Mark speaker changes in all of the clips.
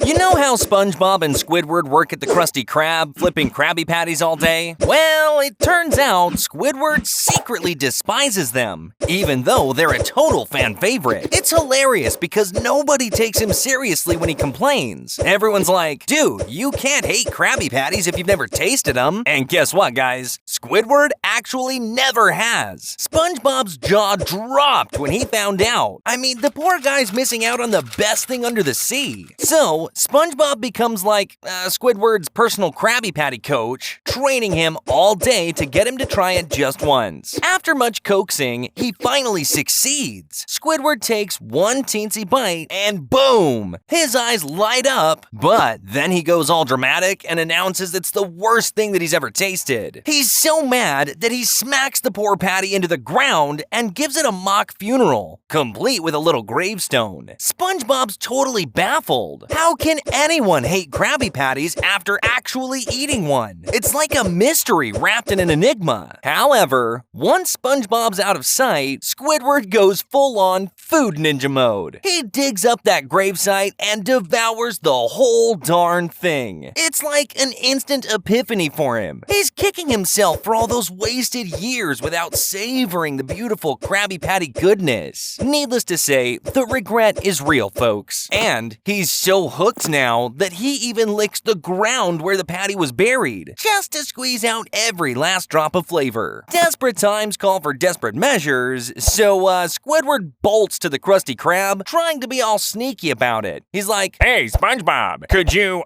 Speaker 1: You know how Spongebob and Squidward work at the Krusty Krab, flipping Krabby Patties all day? Well, it turns out Squidward secretly despises them, even though they're a total fan favorite. It's hilarious because nobody takes him seriously when he complains. Everyone's like, dude, you can't hate Krabby Patties if you've never tasted them. And guess what, guys? Squidward actually never has. SpongeBob's jaw dropped when he found out. I mean, the poor guy's missing out on the best thing under the sea. So, SpongeBob becomes like Squidward's personal Krabby Patty coach, training him all day to get him to try it just once. After much coaxing, he finally succeeds. Squidward takes one teensy bite and boom! His eyes light up, but then he goes all dramatic and announces it's the worst thing that he's ever tasted. He's so mad that he smacks the poor patty into the ground and gives it a mock funeral, complete with a little gravestone. SpongeBob's totally baffled. How can anyone hate Krabby Patties after actually eating one? It's like a mystery wrapped in an enigma. However, once SpongeBob's out of sight, Squidward goes full-on food ninja mode. He digs up that gravesite and devours the whole darn thing. It's like an instant epiphany for him. He's kicking himself for all those wasted years without savoring the beautiful Krabby Patty goodness. Needless to say, the regret is real, folks. And he's so hooked now that he even licks the ground where the patty was buried, just to squeeze out every last drop of flavor. Desperate times call for desperate measures, so Squidward bolts to the Krusty Krab, trying to be all sneaky about it. He's like,
Speaker 2: "Hey, SpongeBob, could you,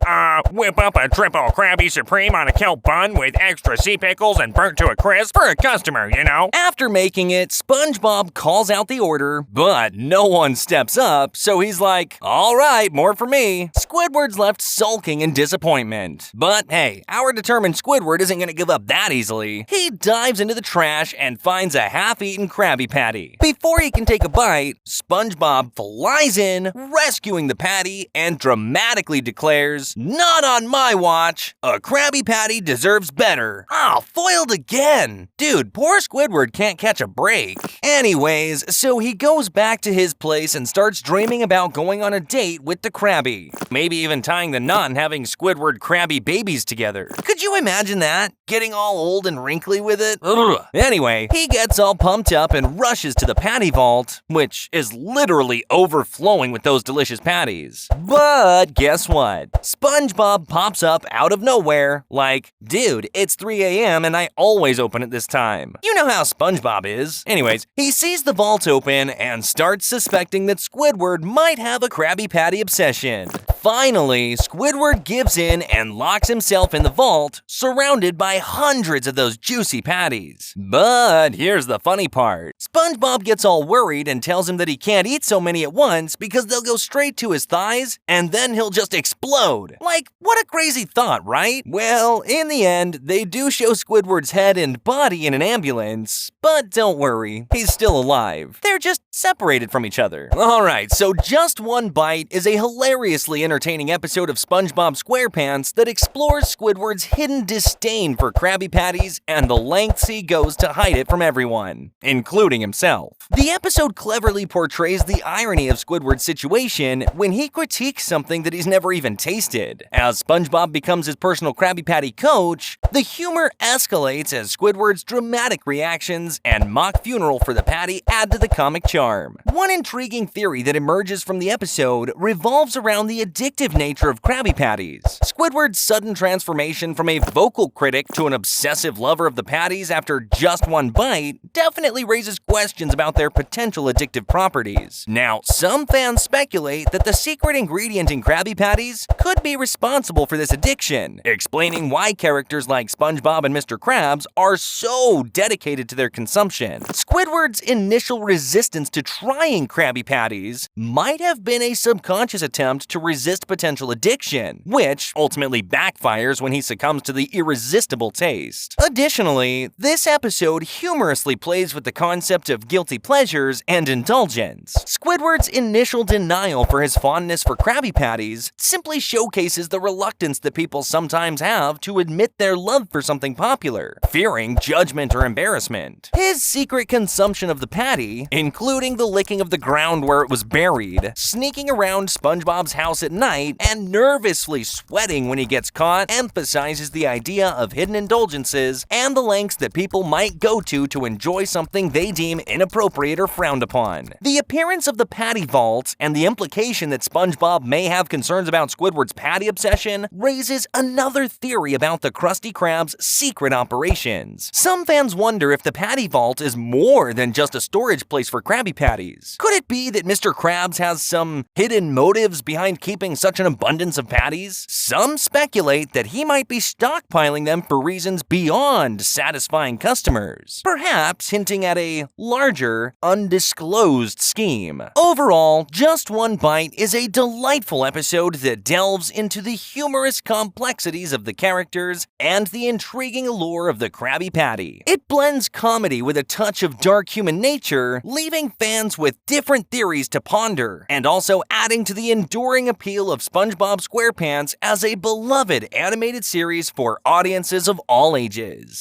Speaker 2: whip up a triple Krabby Supreme on a kelp bun with extra sea pickles and burnt to a crisp for a customer, you know?"
Speaker 1: After making it, SpongeBob calls out the order, but no one steps up, so he's like, all right, more for me. Squidward's left sulking in disappointment. But hey, our determined Squidward isn't gonna give up that easily. He dives into the trash and finds a half-eaten Krabby Patty. Before he can take a bite, SpongeBob flies in, rescuing the patty, and dramatically declares, "Not on my watch! A Krabby Patty deserves better." Ah, foiled again! Dude, poor Squidward can't catch a break. Anyways, so he goes back to his place and starts dreaming about going on a date with the Krabby. Maybe even tying the knot and having Squidward Krabby babies together. Could you imagine that? Getting all old and wrinkly with it? Ugh. Anyway, he gets all pumped up and rushes to the patty vault, which is literally overflowing with those delicious patties. But guess what? SpongeBob pops up out of nowhere, like, dude, it's 3 a.m. and I always open at this time. You know how SpongeBob is. Anyways, he sees the vault open and starts suspecting that Squidward might have a Krabby Patty obsession. Finally, Squidward gives in and locks himself in the vault, surrounded by hundreds of those juicy patties. But here's the funny part. SpongeBob gets all worried and tells him that he can't eat so many at once because they'll go straight to his thighs and then he'll just explode. Like, what a crazy thought, right? Well, in the end, they do show Squidward's head and body in an ambulance, but don't worry, he's still alive. They're just separated from each other. Alright, so Just One Bite is a hilariously entertaining episode of SpongeBob SquarePants that explores Squidward's hidden disdain for Krabby Patties and the lengths he goes to hide it from everyone, including himself. The episode cleverly portrays the irony of Squidward's situation when he critiques something that he's never even tasted. As SpongeBob becomes his personal Krabby Patty coach, the humor escalates as Squidward's dramatic reactions and mock funeral for the patty add to the comic charm. One intriguing theory that emerges from the episode revolves around the addictive nature of Krabby Patties. Squidward's sudden transformation from a vocal critic to an obsessive lover of the patties after just one bite definitely raises questions about their potential addictive properties. Now, some fans speculate that the secret ingredient in Krabby Patties could be responsible for this addiction, explaining why characters like SpongeBob and Mr. Krabs are so dedicated to their consumption. Squidward's initial resistance to trying Krabby Patties might have been a subconscious attempt to resist potential addiction, which ultimately backfires when he succumbs to the irresistible taste. Additionally, this episode humorously plays with the concept concept of guilty pleasures and indulgence. Squidward's initial denial for his fondness for Krabby Patties simply showcases the reluctance that people sometimes have to admit their love for something popular, fearing judgment or embarrassment. His secret consumption of the patty, including the licking of the ground where it was buried, sneaking around SpongeBob's house at night, and nervously sweating when he gets caught, emphasizes the idea of hidden indulgences and the lengths that people might go to enjoy something they deem inappropriate or frowned upon. The appearance of the patty vault and the implication that SpongeBob may have concerns about Squidward's patty obsession raises another theory about the Krusty Krab's secret operations. Some fans wonder if the patty vault is more than just a storage place for Krabby Patties. Could it be that Mr. Krabs has some hidden motives behind keeping such an abundance of patties? Some speculate that he might be stockpiling them for reasons beyond satisfying customers, perhaps hinting at a larger, undisclosed scheme. Overall, Just One Bite is a delightful episode that delves into the humorous complexities of the characters and the intriguing allure of the Krabby Patty. It blends comedy with a touch of dark human nature, leaving fans with different theories to ponder, and also adding to the enduring appeal of SpongeBob SquarePants as a beloved animated series for audiences of all ages.